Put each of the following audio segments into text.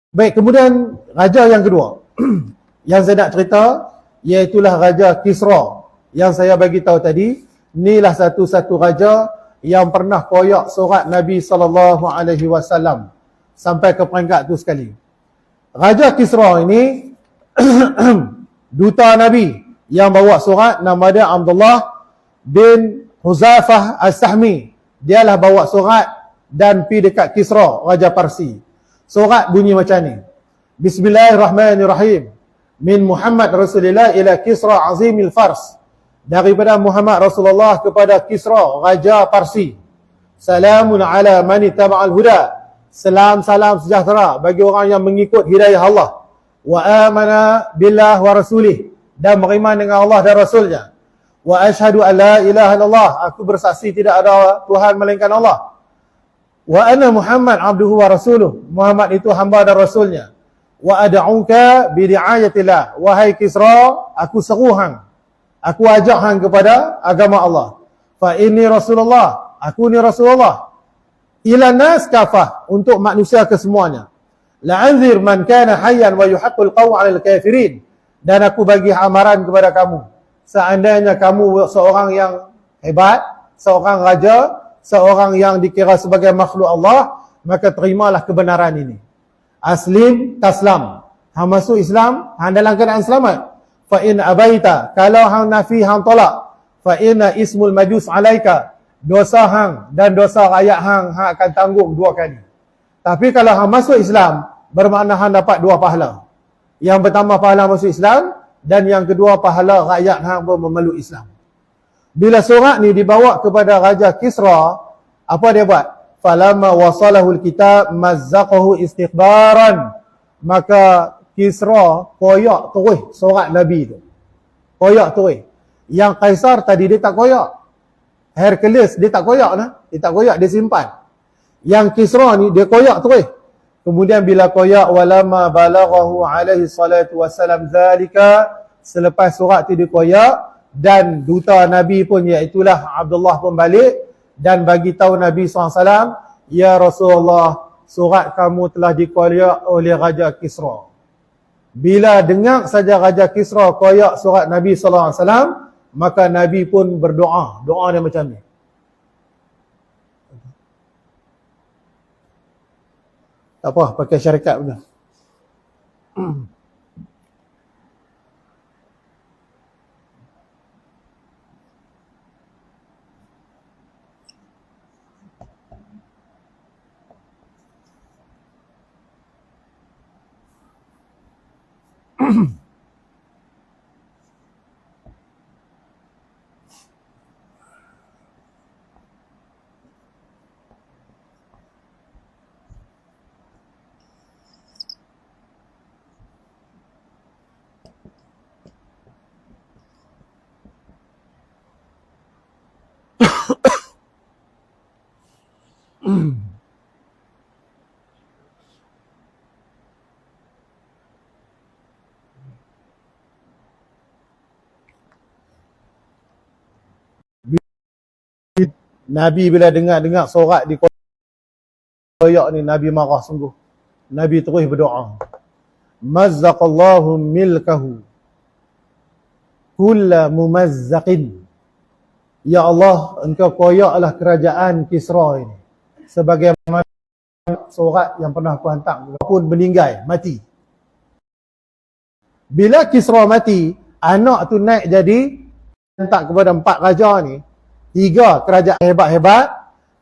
Baik, kemudian raja yang kedua yang saya nak cerita, iaitulah Raja Kisra. Yang saya bagi tahu tadi, inilah satu-satu raja yang pernah koyak surat Nabi SAW sampai ke peringkat tu sekali. Raja Kisra ini duta Nabi yang bawa surat, nama dia Abdullah bin Huzafah As-Sahmi. Dialah bawa surat dan pi dekat Kisra, Raja Parsi. Surat bunyi macam ni. Bismillahirrahmanirrahim. Min Muhammad Rasulullah ila Kisra Azimil Fars. Daripada Muhammad Rasulullah kepada Kisra, Raja Parsi. Salamun ala man ittaba'al huda. Salam sejahtera bagi orang yang mengikut hidayah Allah. Wa amana billah wa rasulih. Dan beriman dengan Allah dan Rasulnya. Wa ashhadu an la ilaha illallah. Aku bersaksi tidak ada Tuhan melainkan Allah. Wa anna Muhammad abduhu wa rasuluh. Muhammad itu hamba dan Rasulnya. Wa ad'uka bi ri'ayatillah. Wahai Kisra, aku seru hang. Aku ajak hang kepada agama Allah. Fa inni Rasulullah. Aku ni Rasulullah. Ila nas kafah. Untuk manusia kesemuanya. La'anzir man kana hayyan wa yuhaqqul qawl 'alal kafirin. Dan aku bagi amaran kepada kamu. Seandainya kamu seorang yang hebat, seorang raja, seorang yang dikira sebagai makhluk Allah, maka terimalah kebenaran ini. Aslim taslam. Hang masuk Islam, hang dalam keadaan selamat. Fa in abaita, kalau hang nafi, hang tolak, fa inna ismul majus alaika. Dosa hang dan dosa rakyat hang akan tanggung dua kali. Tapi kalau hang masuk Islam, bermakna hang dapat dua pahala. Yang pertama pahala masuk Islam, dan yang kedua pahala rakyat hang pun memeluk Islam. Bila surat ni dibawa kepada Raja Kisra, apa dia buat? Falamma wasalahul kitab mazzaqahu istikhbaran. Maka Kisra koyak terus surat Nabi tu. Koyak terus. Yang Kaisar tadi dia tak koyak. Hercules dia tak koyak nah. Dia tak koyak, dia simpan. Yang Kisra ni dia koyak terus. Kemudian bila koyak, walamma balaghahu alaihi salatu wassalam zalika, selepas surat tu dikoyak, dan duta Nabi pun iaitulah Abdullah pun balik dan bagi tahu Nabi SAW, ya Rasulullah, surat kamu telah dikoyak oleh Raja Kisra. Bila dengar saja Raja Kisra koyak surat Nabi SAW, maka Nabi pun berdoa. Doa dia macam ni. Tak apa, pakai syarikat pun. Nabi bila dengar surat dikoyak ni, Nabi marah sungguh. Nabi terus berdoa. Mazzaqallahu milkahu kulla mumazzaqin. Ya Allah, engkau koyaklah kerajaan Kisra ini. Sebagaimana surat yang pernah aku hantar pun meninggal, mati. Bila Kisra mati, anak tu naik jadi hantar kepada 4 raja ni. 3 kerajaan hebat-hebat,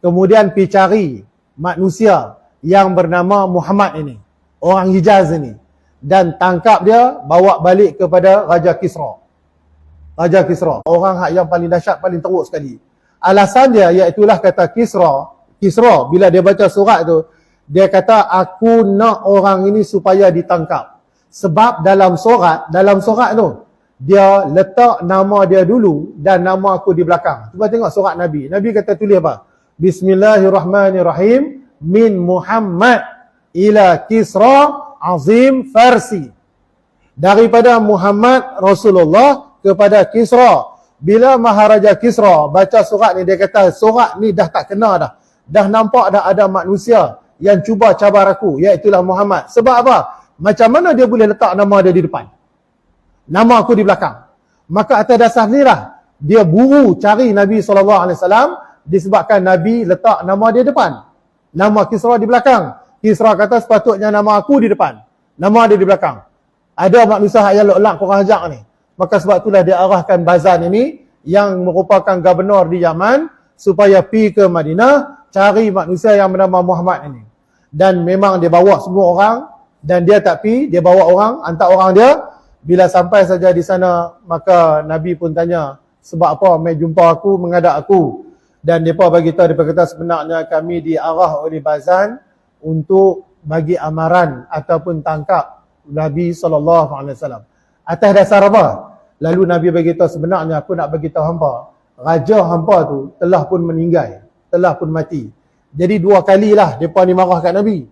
kemudian pergi cari manusia yang bernama Muhammad ini, orang Hijaz ini, dan tangkap dia, bawa balik kepada Raja Kisra. Raja Kisra, orang yang paling dahsyat, paling teruk sekali. Alasan dia iaitulah kata Kisra bila dia baca surat tu, dia kata aku nak orang ini supaya ditangkap. Sebab dalam surat tu dia letak nama dia dulu dan nama aku di belakang. Cuba tengok surat Nabi. Nabi kata tulis apa? Bismillahirrahmanirrahim. Min Muhammad ila Kisra Azim Farsi. Daripada Muhammad Rasulullah kepada Kisra. Bila Maharaja Kisra baca surat ni, dia kata surat ni dah tak kena dah. Dah nampak dah ada manusia yang cuba cabar aku, iaitulah Muhammad. Sebab apa? Macam mana dia boleh letak nama dia di depan, nama aku di belakang? Maka atas dasar inilah dia buru cari Nabi SAW, disebabkan Nabi letak nama dia depan, nama Kisra di belakang. Kisra kata sepatutnya nama aku di depan, nama dia di belakang. Ada manusia yang lok-lak korang ajak ni. Maka sebab itulah dia arahkan Bazan ini, yang merupakan gubernur di Yaman, supaya pergi ke Madinah cari manusia yang bernama Muhammad ini. Dan memang dia bawa semua orang, dan dia tak pergi, dia bawa orang, hantar orang dia. Bila sampai saja di sana, maka Nabi pun tanya, sebab apa mai jumpa aku, menghadap aku? Dan mereka beritahu, dia kata sebenarnya kami diarah oleh Bazan untuk bagi amaran ataupun tangkap Nabi SAW. Atas dasar apa? Lalu Nabi beritahu, sebenarnya aku nak beritahu hampa, raja hampa tu telah pun meninggal, telah pun mati. Jadi 2 kalilah mereka ni marah kat Nabi.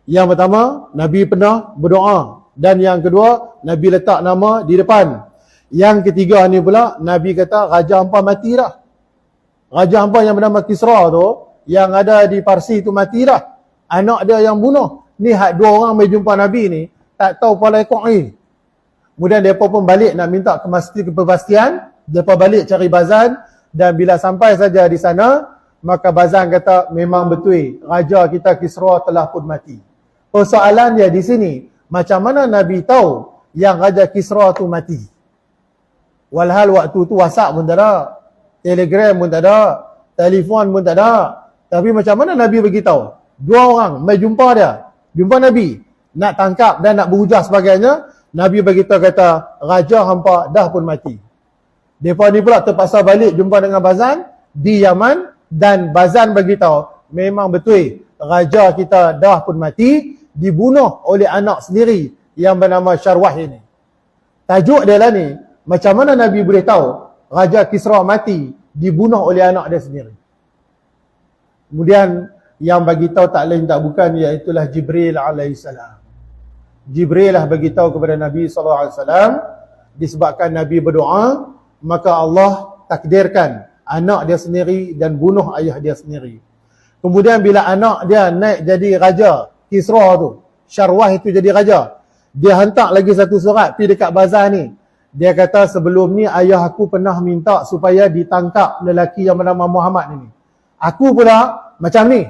Yang pertama, Nabi pernah berdoa. Dan yang kedua, Nabi letak nama di depan. Yang ketiga ni pula, Nabi kata, raja hampa mati dah. Raja hampa yang bernama Kisra tu, yang ada di Parsi tu mati dah. Anak dia yang bunuh. Ni hak 2 orang mai jumpa Nabi ni, tak tahu pola ekor ni. Kemudian mereka pun balik nak minta kepastian. Mereka balik cari Bazan. Dan bila sampai saja di sana, maka Bazan kata, memang betul, raja kita Kisra telah pun mati. Persoalan dia di sini, macam mana Nabi tahu yang Raja Kisra tu mati? Walhal waktu tu WhatsApp pun tak ada, Telegram pun tak ada, telefon pun tak ada. Tapi macam mana Nabi beritahu? 2 orang mai jumpa dia, jumpa Nabi, nak tangkap dan nak berhujah sebagainya. Nabi beritahu kata, raja hampa dah pun mati. Mereka ni pula terpaksa balik jumpa dengan Bazan di Yaman. Dan Bazan beritahu, memang betul, raja kita dah pun mati, dibunuh oleh anak sendiri yang bernama Syarwah ini. Tajuk dia lah ni, macam mana Nabi boleh tahu Raja Kisra mati, dibunuh oleh anak dia sendiri. Kemudian yang bagi tahu tak lain tak bukan, iaitulah Jibril alaihissalam. Jibril lah bagi tahu kepada Nabi SAW, disebabkan Nabi berdoa, maka Allah takdirkan anak dia sendiri dan bunuh ayah dia sendiri. Kemudian bila anak dia naik jadi raja, Kisra tu, Syarwah itu jadi raja, dia hantar lagi satu surat pergi dekat Bazan ni. Dia kata, sebelum ni ayah aku pernah minta supaya ditangkap lelaki yang bernama Muhammad ini. Aku pula macam ni,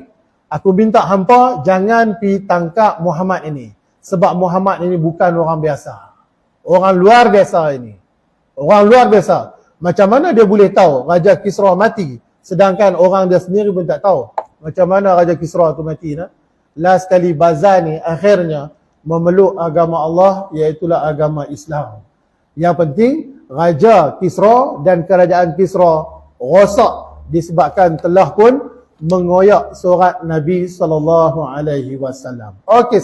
aku minta hampa jangan pergi tangkap Muhammad ini, sebab Muhammad ini bukan orang biasa, orang luar biasa ini, orang luar biasa. Macam mana dia boleh tahu Raja Kisra mati, sedangkan orang dia sendiri pun tak tahu macam mana Raja Kisra tu mati? Last kali Bazan ni akhirnya memeluk agama Allah, iaitulah agama Islam. Yang penting Raja Kisra dan kerajaan Kisra rosak disebabkan telah pun mengoyak surat Nabi SAW. Okey.